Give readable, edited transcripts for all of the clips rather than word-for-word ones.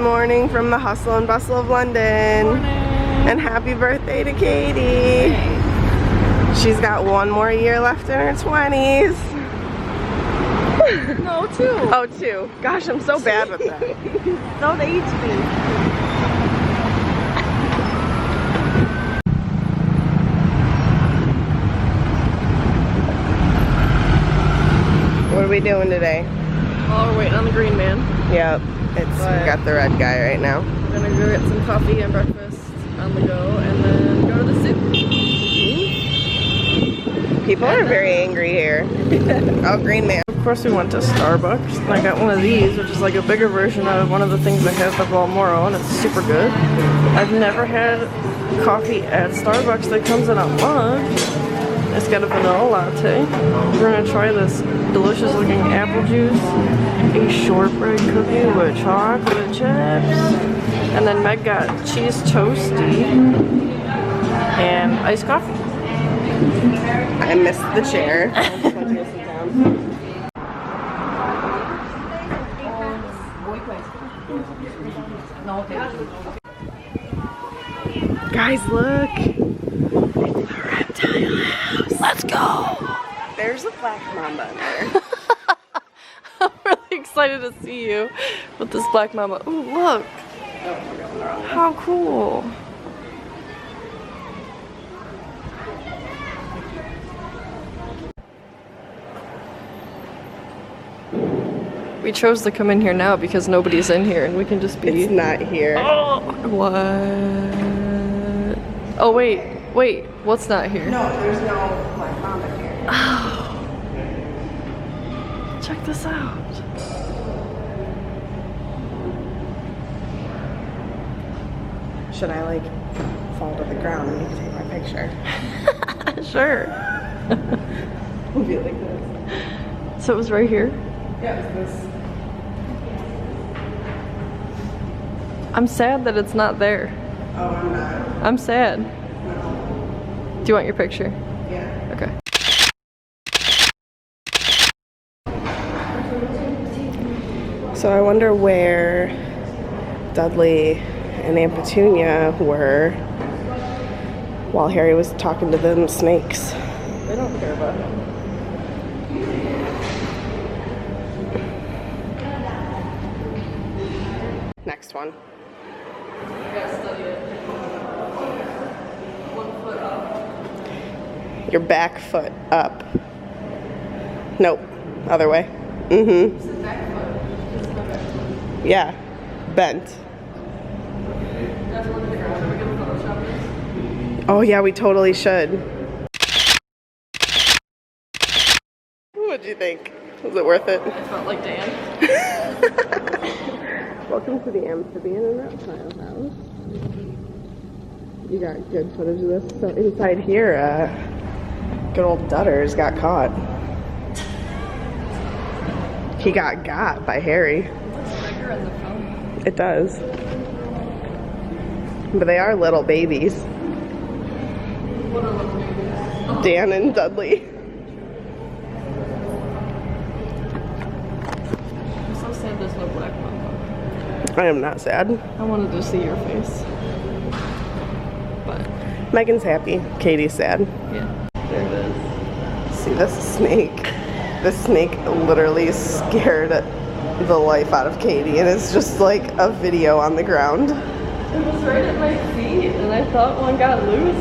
morning from the hustle and bustle of London. Morning. And happy birthday to Katie. She's got one more year left in her 20s. No, 2. Oh, 2. Gosh, I'm so bad with that. Don't age me. What are we doing today? Oh, we're waiting on the green man. Yep, we got the red guy right now. We're gonna go get some coffee and breakfast on the go, and then go to the soup. People are very angry here. Oh, green man. Of course, we went to Starbucks, and I got one of these, which is like a bigger version of one of the things I have at Balmoral, and it's super good. I've never had coffee at Starbucks that comes in a mug. It's got a vanilla latte. We're gonna try this delicious looking apple juice, a shortbread cookie with chocolate chips, and then Meg got cheese toasty and iced coffee. I missed the chair. I just went to go sit down. Guys, look. It's the reptile house. Let's go. There's a black mamba in there. I'm really excited to see you with this black mama. Ooh, look. How cool. We chose to come in here now because nobody's in here and we can just be... It's not here. Oh, what? Oh, wait, what's not here? No, there's no black mamba here. Oh. Check this out. Should I like fall to the ground and you can take my picture? Sure. We'll be like this. So it was right here? Yeah, it was this. I'm sad that it's not there. Oh, I'm not. I'm sad. No. Do you want your picture? Yeah. Okay. So I wonder where Dudley and Aunt Petunia were while Harry was talking to them snakes. They don't care about him. Next one. You gotta study it. 1 foot up. Your back foot up. Nope. Other way. Mm-hmm. Is it back foot? It's my back foot. Yeah. Bent. That's one figure out. Are we gonna Photoshop this? Oh yeah, we totally should. What'd you think? Was it worth it? It felt like Dan. Welcome to the amphibian and reptile house. You got good footage of this. So inside here, good old Dutters got caught. He got by Harry. It looks bigger in the phone. It does. But they are little babies. What are little babies? Oh. Dan and Dudley. I'm so sad there's no black mamba. I am not sad. I wanted to see your face. But, Megan's happy. Katie's sad. yeah. There it is. See this snake? This snake literally scared the life out of Katie, and it's just like a video on the ground. It was right at my feet, and I thought one got loose.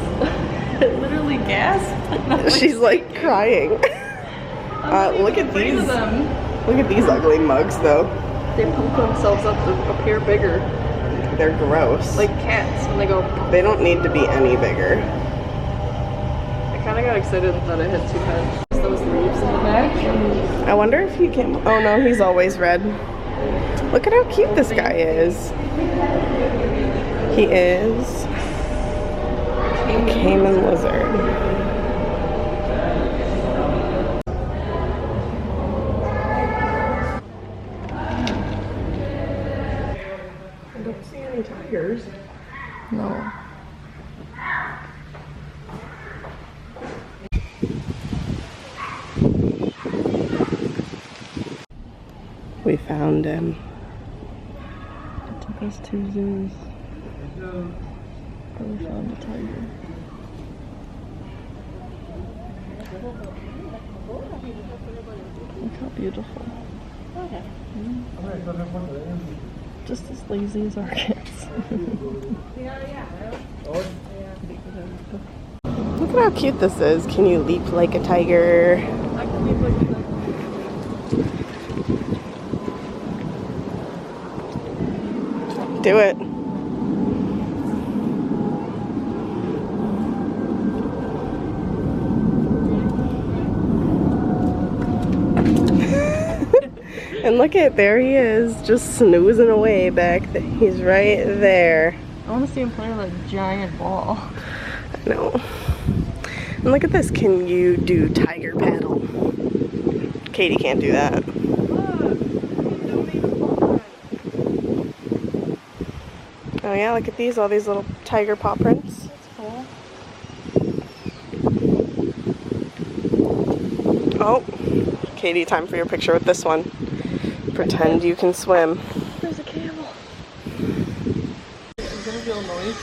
It literally gasped. She's like crying. Look at these. Look at these ugly mugs, though. They pump themselves up to appear bigger. They're gross. Like cats when they go. They don't need to be any bigger. I kind of got excited and thought I had 2 heads. Those leaves in the back. I wonder if he came. Oh no, he's always red. Look at how cute this guy is. He is a Cayman lizard. I don't see any tigers. No. We found him. Took us 2 zoos. Never found a tiger. Look how beautiful. Just as lazy as our kids. Look at how cute this is. Can you leap like a tiger? I can leap like a tiger. Do it. And look at, there he is, just snoozing away back. He's right there. I want to see him play with a giant ball. I know. And look at this. Can you do tiger paddle? Katie can't do that. Oh yeah, look at these, all these little tiger paw prints. That's cool. Oh, Katie, time for your picture with this one. Pretend you can swim. There's a camel. I'm gonna feel a noise.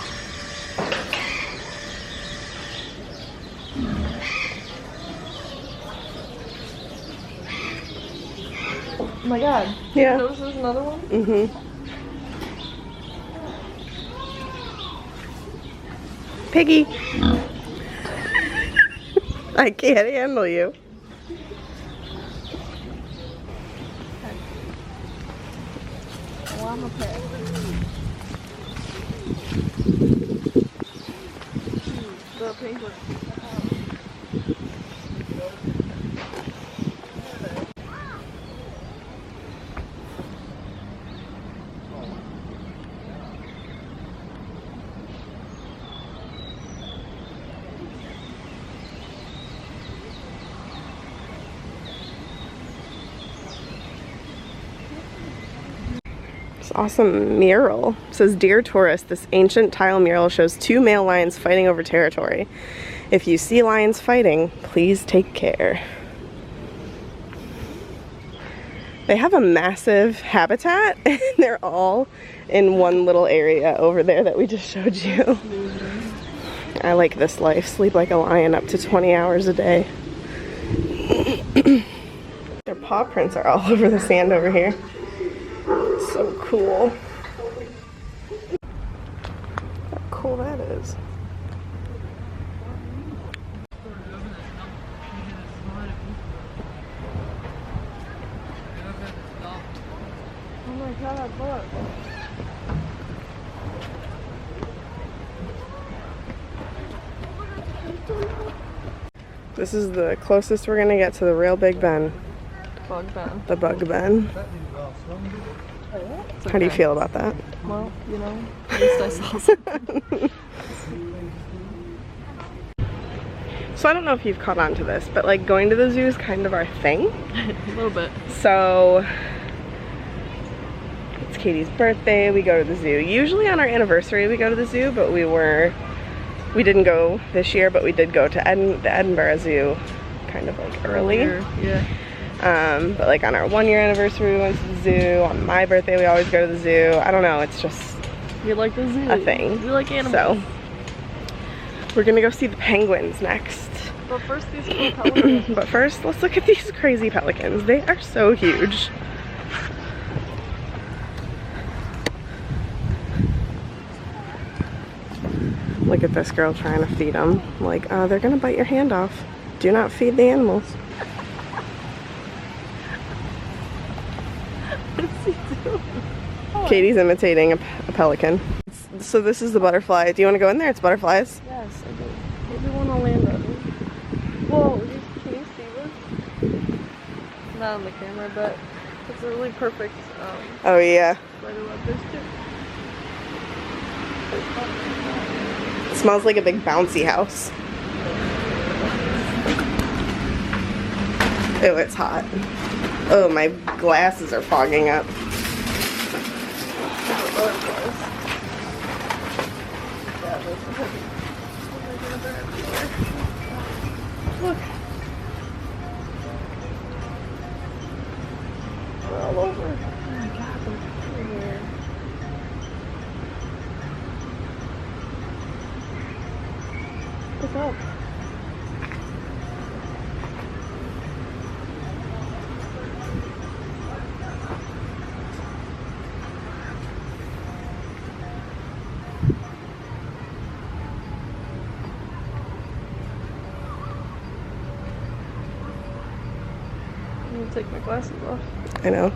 Oh my god. Yeah. You notice there's another one? Mm-hmm. Piggy. I can't handle you. Oh, I'm a pet. The penguin. This awesome mural. It says, "Dear tourist, this ancient tile mural shows 2 male lions fighting over territory. If you see lions fighting, please take care." They have a massive habitat and they're all in one little area over there that we just showed you. I like this life. Sleep like a lion up to 20 hours a day. Their paw prints are all over the sand over here. So cool. How cool that is. Oh my god, look. This is the closest we're gonna get to the real Big Ben. Bug Ben. The Bug Ben. How do you feel about that? Well, you know, at least I saw something. So I don't know if you've caught on to this, but like going to the zoo is kind of our thing. A little bit. So it's Katie's birthday, we go to the zoo. Usually on our anniversary we go to the zoo, but we didn't go this year, but we did go to the Edinburgh Zoo kind of like early. Yeah. But like on our 1-year anniversary we went to the zoo. On my birthday we always go to the zoo. I don't know, it's just We like the zoo. a thing. We like animals. So we're gonna go see the penguins next. But first, these cool pelicans. But first, let's look at these crazy pelicans. They are so huge. Look at this girl trying to feed them. Like, they're gonna bite your hand off. Do not feed the animals. What's he doing? Katie's imitating a pelican. So this is the butterfly. Do you want to go in there? It's butterflies. Yes, I do. Maybe one will land on me. Whoa, can you see this? Not on the camera, but it's a really perfect Oh yeah. spider web. There's 2. It smells like a big bouncy house. Oh, it's hot. Oh, my glasses are fogging up. Look. They're all over. Oh my god, they're everywhere. pick up. I'm gonna take my glasses off. I know.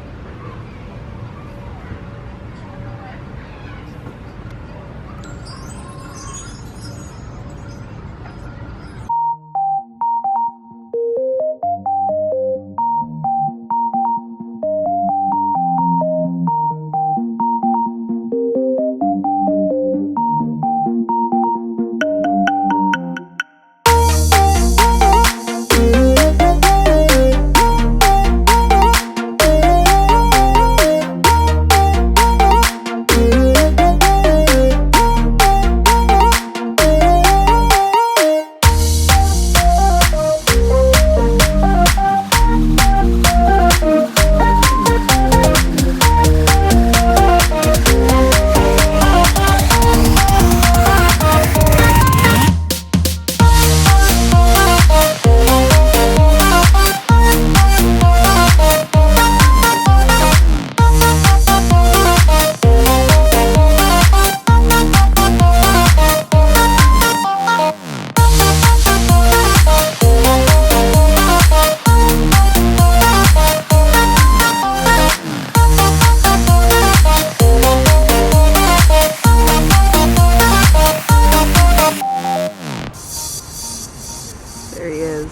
There he is,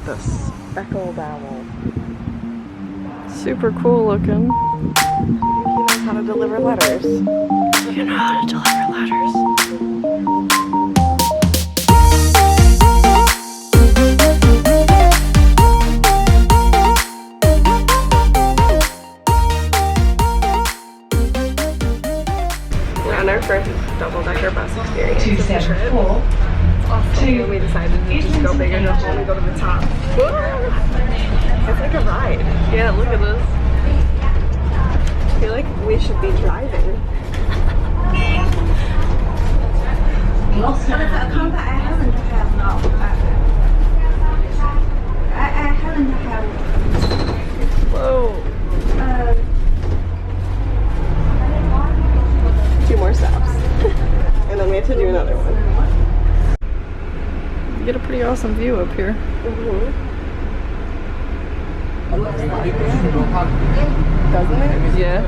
the speckled owl. Super cool looking. He knows how to deliver letters. You know how to deliver letters. We're on our first double-decker bus experience. 274. Awesome. We decided to just go big and go home and go to the top. It's like a ride. Yeah, look at this. I feel like we should be driving. Whoa. 2 more stops. And then we have to do another one. You get a pretty awesome view up here. Doesn't it? Yeah.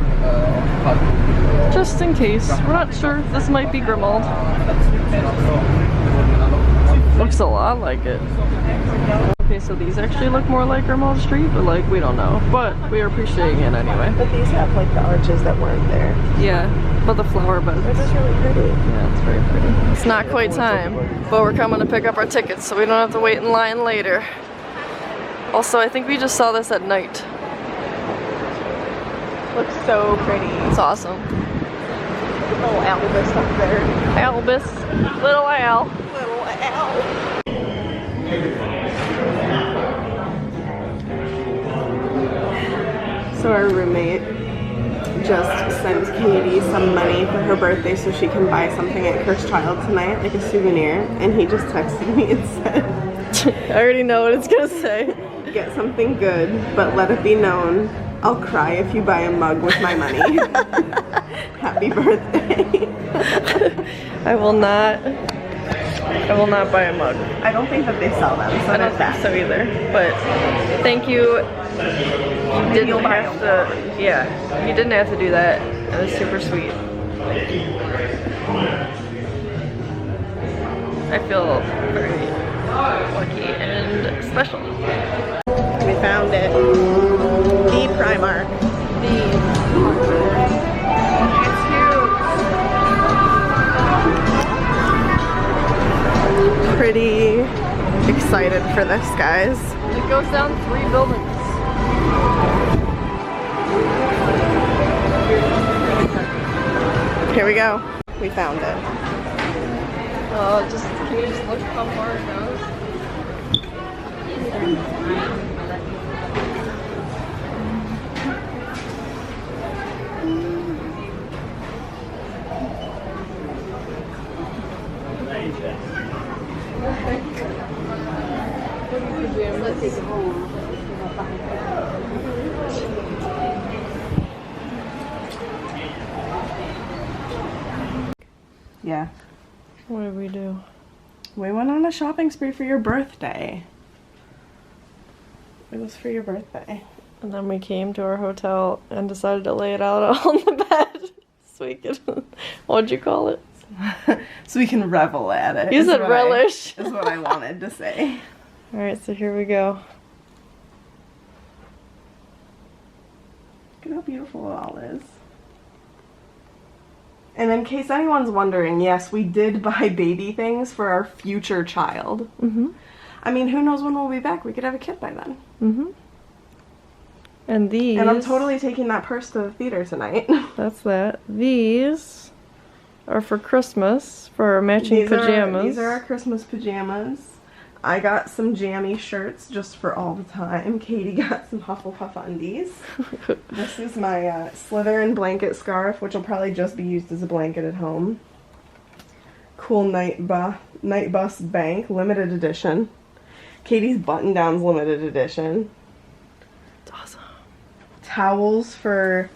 Just in case. We're not sure. This might be Grimald. Looks a lot like it. Okay, so these actually look more like Grimald Street, but like, we don't know. But we are appreciating it anyway. But these have like the arches that weren't there. Yeah, but the flower beds. This is really pretty. Yeah, it's very pretty. It's not quite time, but we're coming to pick up our tickets so we don't have to wait in line later. Also, I think we just saw this at night. Looks so pretty. It's awesome. Little Albus up there. Albus. Little Al. Little Al. So our roommate just sent Katie some money for her birthday so she can buy something at Cursed Child tonight, like a souvenir, and he just texted me and said, I already know what it's gonna say. get something good, but let it be known, I'll cry if you buy a mug with my money. Happy birthday. I will not buy a mug. I don't think that they sell them, so I don't think so either. But thank you. You didn't have to. Yeah, you didn't have to do that. It was super sweet. I feel very lucky and special. We found it. The Primark. It's huge. Pretty excited for this, guys. It goes down 3 buildings. Here we go. We found it. Can you just look how far it goes? Yeah. What did we do? We went on a shopping spree for your birthday. It was for your birthday. And then we came to our hotel and decided to lay it out on the bed. So we could, what'd you call it? So we can revel at it. You said relish. Is what I wanted to say. Alright, so here we go. Look at how beautiful it all is. And in case anyone's wondering, yes, we did buy baby things for our future child. Mm-hmm. I mean, who knows when we'll be back? We could have a kid by then. Mm-hmm. And these... And I'm totally taking that purse to the theater tonight. That's that. These are for Christmas, for our matching pajamas. These are our Christmas pajamas. I got some jammy shirts just for all the time. Katie got some Hufflepuff undies. This is my Slytherin blanket scarf, which will probably just be used as a blanket at home. Cool night bus bank, limited edition. Katie's button-downs, limited edition. It's awesome. Towels for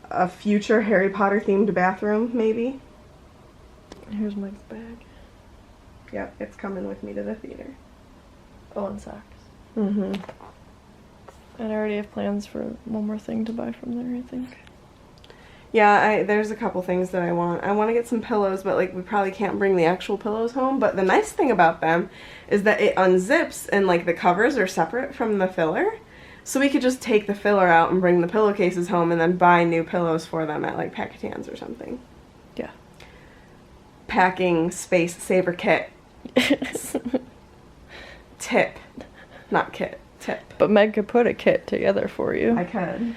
a future Harry Potter themed bathroom, maybe. Here's Mike's bag. Yep, it's coming with me to the theater. Oh, and socks. Mm-hmm. And I already have plans for one more thing to buy from there, I think. Yeah, there's a couple things that I want. I want to get some pillows, but like we probably can't bring the actual pillows home. But the nice thing about them is that it unzips and like the covers are separate from the filler. So we could just take the filler out and bring the pillowcases home and then buy new pillows for them at like Packetans or something. Yeah. Packing space saver kit. Tip. Not kit. Tip. But Meg could put a kit together for you. I could.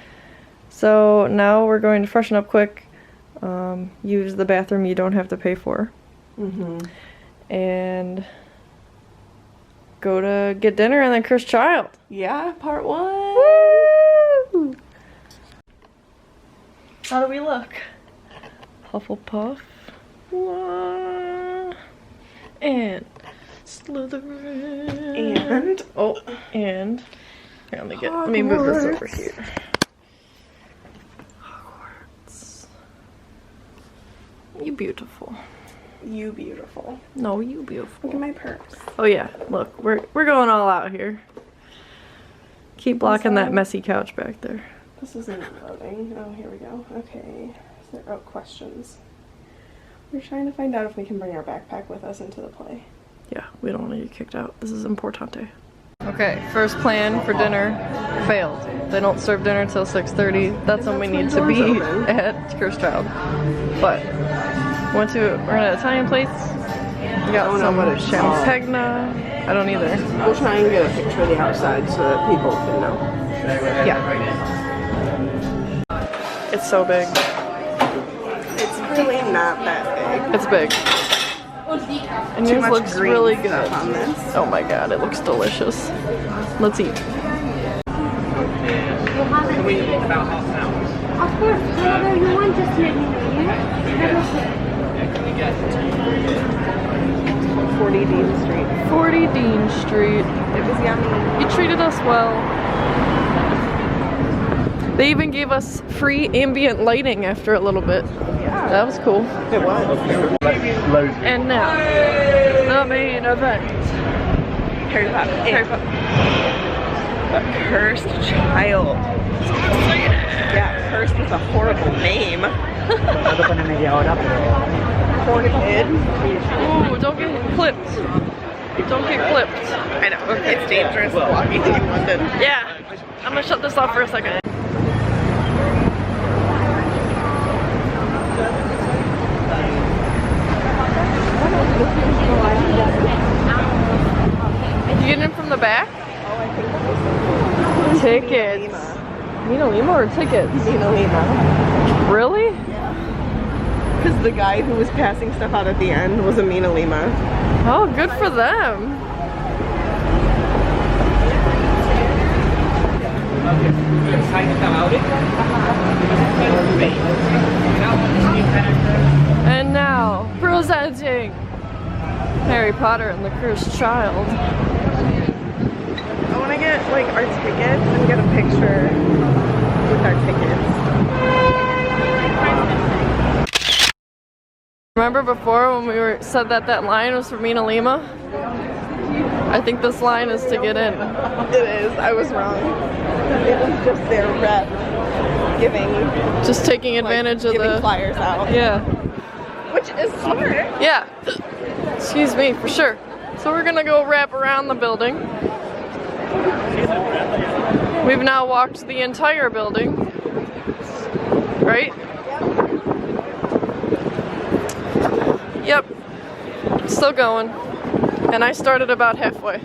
So now we're going to freshen up quick. Use the bathroom you don't have to pay for. Mm-hmm. And go to get dinner and then Cursed Child. Yeah, part 1. Woo! How do we look? Hufflepuff. And Slytherin. And oh, and here, let me move this over here. Hogwarts. You beautiful. You beautiful. No, you beautiful. Look at my purse. Oh yeah, look, we're going all out here. Keep blocking that messy couch back there. This isn't loading. Oh, here we go. Okay. Is there questions? We're trying to find out if we can bring our backpack with us into the play. Yeah, we don't want to get kicked out. This is importante. Okay, first plan for dinner failed. They don't serve dinner until 6:30. That's when we need to be at Cursed Child. But we're in an Italian place. We got some champagne. I don't either. We'll try and get a picture of the outside so that people can know. Yeah. It's so big. It's really not that big. It's big. And Too yours much looks green really good. stuff on this. Oh my god, it looks delicious. Let's eat. Of course, whatever you want, just let me know, yeah? 40 Dean Street. 40 Dean Street. It was yummy. You treated us well. They even gave us free ambient lighting after a little bit. Yeah. That was cool. It was. And now, the main event. Harry Potter. Harry Potter. The Cursed Child. Yeah, cursed with a horrible name. Horrid. Ooh, don't get clipped. Don't get clipped. I know, it's dangerous walking in London. Yeah, I'm gonna shut this off for a second. You getting in from the back? Tickets. Mina Lima or tickets? Mina Lima. Really? Because the guy who was passing stuff out at the end was a Mina Lima. Oh, good for them. And now, presenting Harry Potter and the Cursed Child. I want to get like our tickets and get a picture with our tickets. Remember before when we said that line was for Mina Lima? I think this line is to get in. It is. I was wrong. It was just their rep giving, just taking advantage of giving the flyers out. Yeah. Which is smart. Yeah. Excuse me, for sure. So we're gonna go wrap around the building. We've now walked the entire building. Right? Yep. Still going. And I started about halfway.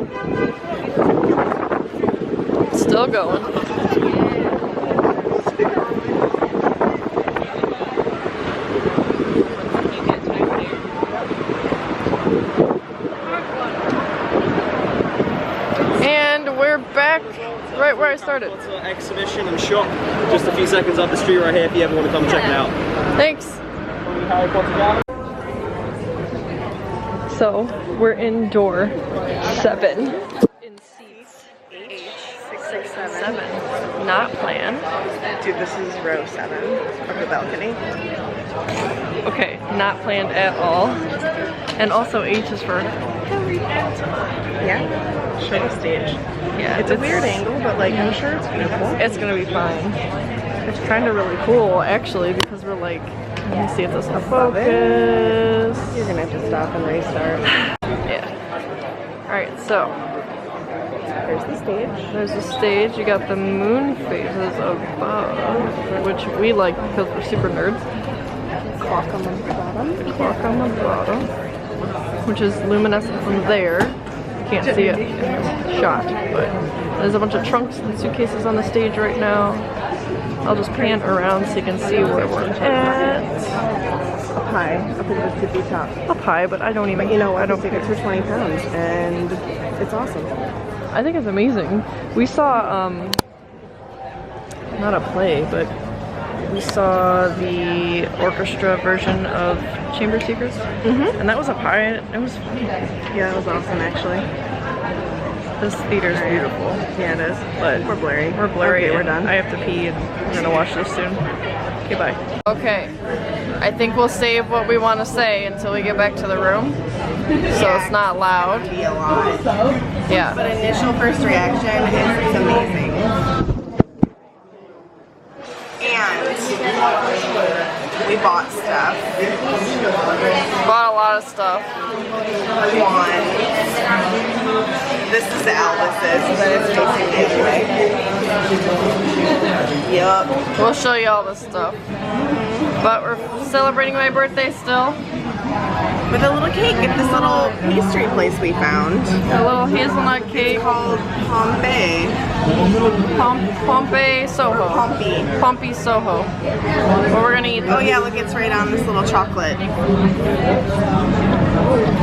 Still going. And we're back right where I started. It's an exhibition and shop just a few seconds up the street right here if you ever want to come check it out. Thanks. So we're in door 7 in seats H667. Not planned. Dude, this is row 7 of the balcony. Okay, not planned at all. And also H is for Yeah, show the stage. yeah. It's a weird angle, but like I'm sure it's beautiful. It's gonna be fine. It's kind of really cool actually because we're like, let me see if this will focus. You're gonna have to stop and restart. Yeah. Alright, so There's the stage. there's a stage. You got the moon phases above, which we like because we're super nerds. Clock on the bottom. The clock on the bottom, which is luminescent from there. You can't see it in the shot, but there's a bunch of trunks and suitcases on the stage right now. I'll just pan around so you can see where we're at. Up high, up at the tippy top. Up high, but I don't even. But you know what? I don't Tickets care. for 20 pounds, and it's awesome. I think it's amazing. We saw not a play, but we saw the orchestra version of Chamber Secrets, and that was up high. It was funny. Yeah, that was awesome actually. This theater's beautiful. Yeah, it is. But We're blurry. We're blurry. Okay, we're and done. I have to pee and we're gonna watch this soon. Okay, bye. Okay, I think we'll save what we want to say until we get back to the room, so it's not loud. Be a lot. Yeah. But initial first reaction is it's amazing. And we bought stuff. Bought a lot of stuff. One. This is Elvis's, but it's facing the other way. Yup. We'll show you all this stuff. But we're celebrating my birthday still. With a little cake at this little pastry place we found. A little hazelnut cake. It's called Pompey. Pompey Soho. Pompey. Pompey Soho. But we're gonna eat Oh this. yeah, look, it's right on this little chocolate.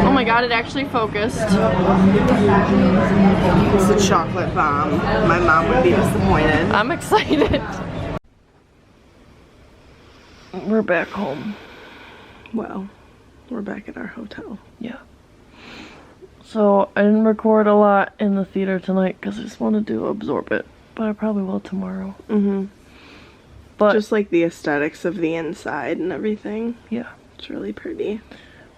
Oh my god, it actually focused. It's a chocolate bomb. My mom would be disappointed. I'm excited. We're back home. Well, we're back at our hotel. Yeah. So I didn't record a lot in the theater tonight because I just wanted to absorb it. But I probably will tomorrow. Mm-hmm. But Just like the aesthetics of the inside and everything. yeah. It's really pretty.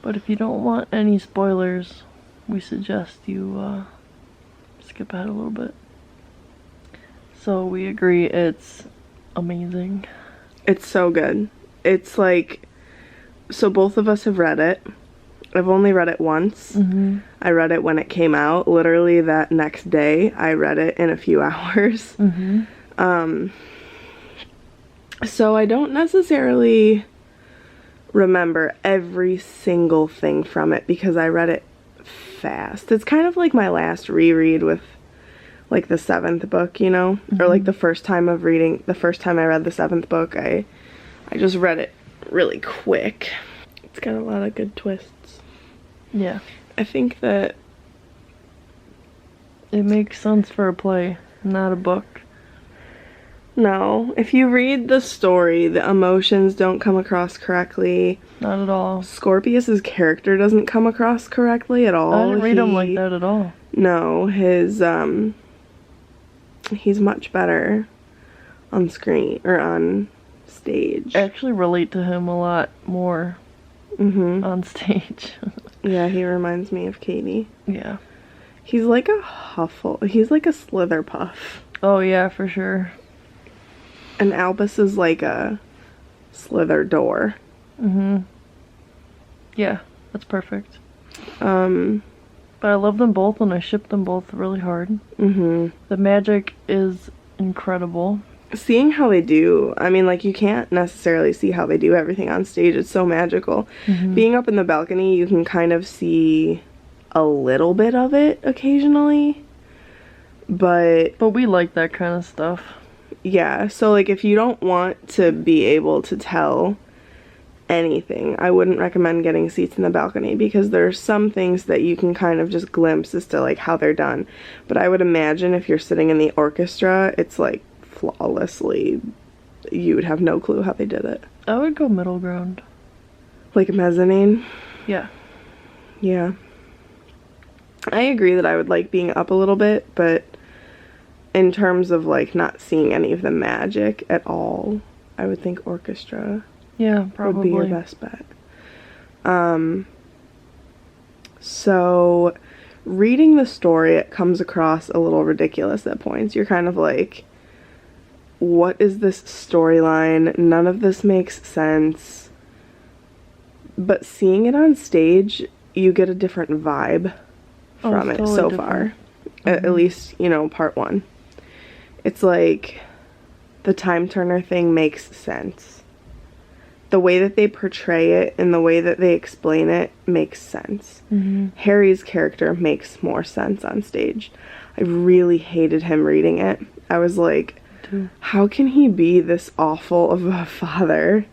But if you don't want any spoilers, we suggest you skip ahead a little bit. So we agree it's amazing. It's so good. It's like, so both of us have read it. I've only read it once. Mm-hmm. I read it when it came out. Literally that next day, I read it in a few hours. Mm-hmm. So I don't necessarily remember every single thing from it because I read it fast. It's kind of like my last reread with like the 7th book, you know? Or like the first time I read the 7th book, I just read it really quick. It's got a lot of good twists. Yeah. I think that It makes sense for a play, not a book. no, if you read the story, the emotions don't come across correctly. Not at all. Scorpius's character doesn't come across correctly at all. I didn't read him like that at all. No, his He's much better on screen or on stage. I actually relate to him a lot more on stage. Yeah, he reminds me of Katie. Yeah. He's like a he's like a Slitherpuff. Oh yeah, for sure. And Albus is like a Slither Yeah, that's perfect. But I love them both and I ship them both really hard. The magic is incredible. Seeing how they do, I mean, like, you can't necessarily see how they do everything on stage. It's so magical. Being up in the balcony, you can kind of see a little bit of it occasionally. But we like that kind of stuff. yeah, so, like, if you don't want to be able to tell anything, I wouldn't recommend getting seats in the balcony because there are some things that you can kind of just glimpse as to, like, how they're done. But I would imagine if you're sitting in the orchestra, it's, like, flawlessly, you would have no clue how they did it. I would go middle ground. Like a mezzanine? Yeah. Yeah. I agree that I would like being up a little bit, but in terms of, like, not seeing any of the magic at all, I would think orchestra Yeah, probably. would be your best bet. So, reading the story, it comes across a little ridiculous at points. You're kind of like, what is this storyline? None of this makes sense. But seeing it on stage, you get a different vibe from it totally so different. far. At least, you know, part one. It's like the time turner thing makes sense. The way that they portray it and the way that they explain it makes sense. Harry's character makes more sense on stage. I really hated him reading it. I was like, how can he be this awful of a father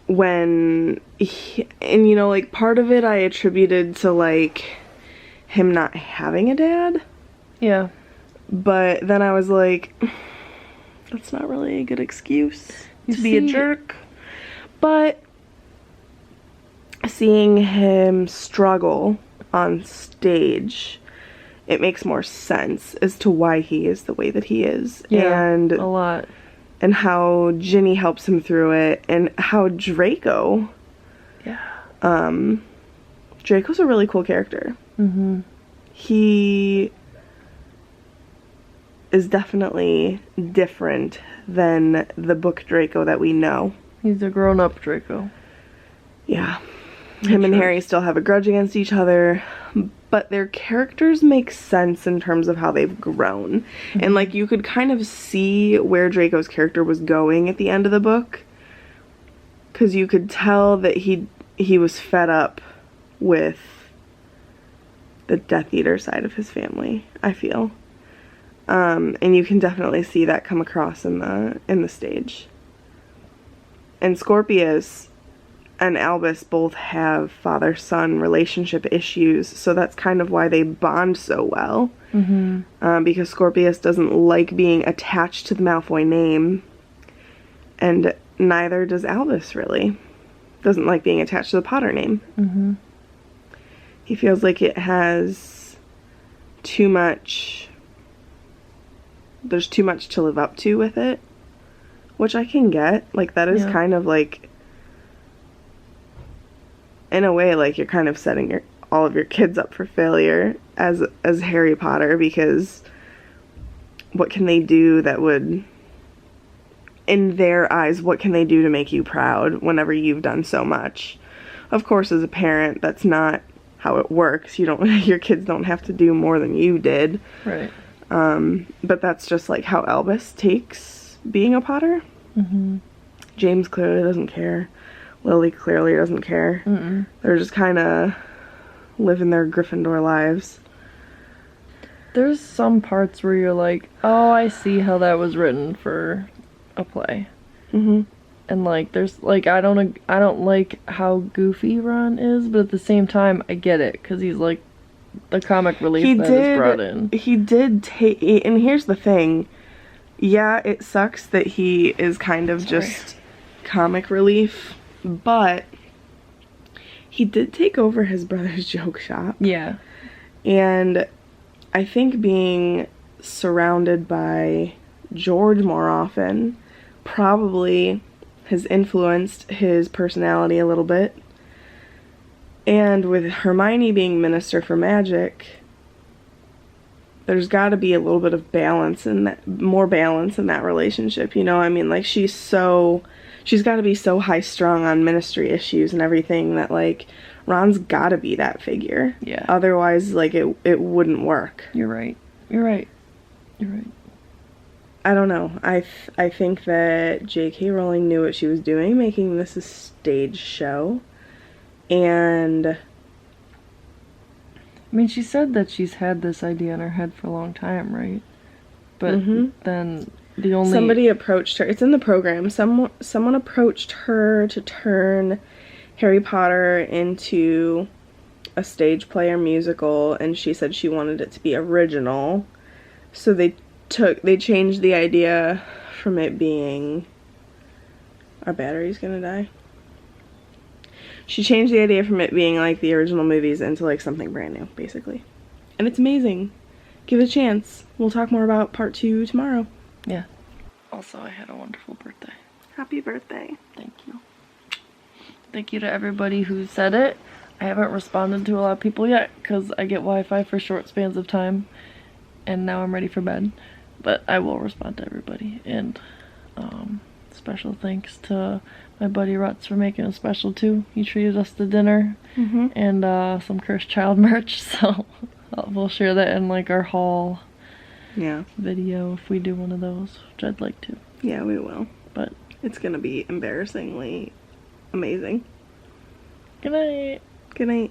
when and you know, like, part of it I attributed to, like, him not having a dad. Yeah. But then I was like, that's not really a good excuse to be a jerk. But seeing him struggle on stage, it makes more sense as to why he is the way that he is. Yeah, and a lot. And how Ginny helps him through it, and how Draco. Yeah. Draco's a really cool character. He is definitely different than the book Draco that we know. He's a grown-up Draco. Yeah. Him and Harry still have a grudge against each other, but their characters make sense in terms of how they've grown. And, like, you could kind of see where Draco's character was going at the end of the book, because you could tell that he was fed up with the Death Eater side of his family, I feel. And you can definitely see that come across in the stage. And Scorpius and Albus both have father-son relationship issues, so that's kind of why they bond so well. Because Scorpius doesn't like being attached to the Malfoy name, and neither does Albus, really. Doesn't like being attached to the Potter name. He feels like it has too much... There's too much to live up to with it, which I can get. Like, that is kind of like... in a way, like, you're kind of setting all of your kids up for failure as Harry Potter, because what can they do that would, in their eyes, what can they do to make you proud whenever you've done so much? Of course, as a parent, that's not how it works. Your kids don't have to do more than you did. Right. But that's just, like, how Albus takes being a Potter. James clearly doesn't care. Lily clearly doesn't care. They're just kind of living their Gryffindor lives. There's some parts where you're like, oh, I see how that was written for a play. And, like, there's, like, I don't like how goofy Ron is, but at the same time, I get it, because he's, like, the comic relief that is brought in. He did take, and here's the thing. Yeah, it sucks that he is kind of just comic relief, but he did take over his brother's joke shop. Yeah. And I think being surrounded by George more often probably has influenced his personality a little bit. And with Hermione being Minister for Magic, there's got to be a little bit of balance in that, more balance in that relationship, you know? I mean, like, she's got to be so high-strung on ministry issues and everything that, like, Ron's got to be that figure. Yeah. Otherwise, like, it wouldn't work. You're right. You're right. You're right. I don't know. I think that J.K. Rowling knew what she was doing, making this a stage show. And I mean, she said that she's had this idea in her head for a long time, right? But then the only... Somebody approached her. It's in the program. Someone approached her to turn Harry Potter into a stage play or musical, and she said she wanted it to be original. So they changed the idea from it being... Our battery's gonna die. She changed the idea from it being like the original movies into like something brand new, basically. And it's amazing. Give it a chance. We'll talk more about part 2 tomorrow. Yeah. Also, I had a wonderful birthday. Happy birthday. Thank you. Thank you to everybody who said it. I haven't responded to a lot of people yet because I get Wi-Fi for short spans of time. And now I'm ready for bed. But I will respond to everybody. And special thanks to my buddy Ruts for making a special too. He treated us to dinner and some Cursed Child merch. So we'll share that in like our haul video if we do one of those, which I'd like to. Yeah, we will. But it's gonna be embarrassingly amazing. good night. Good night.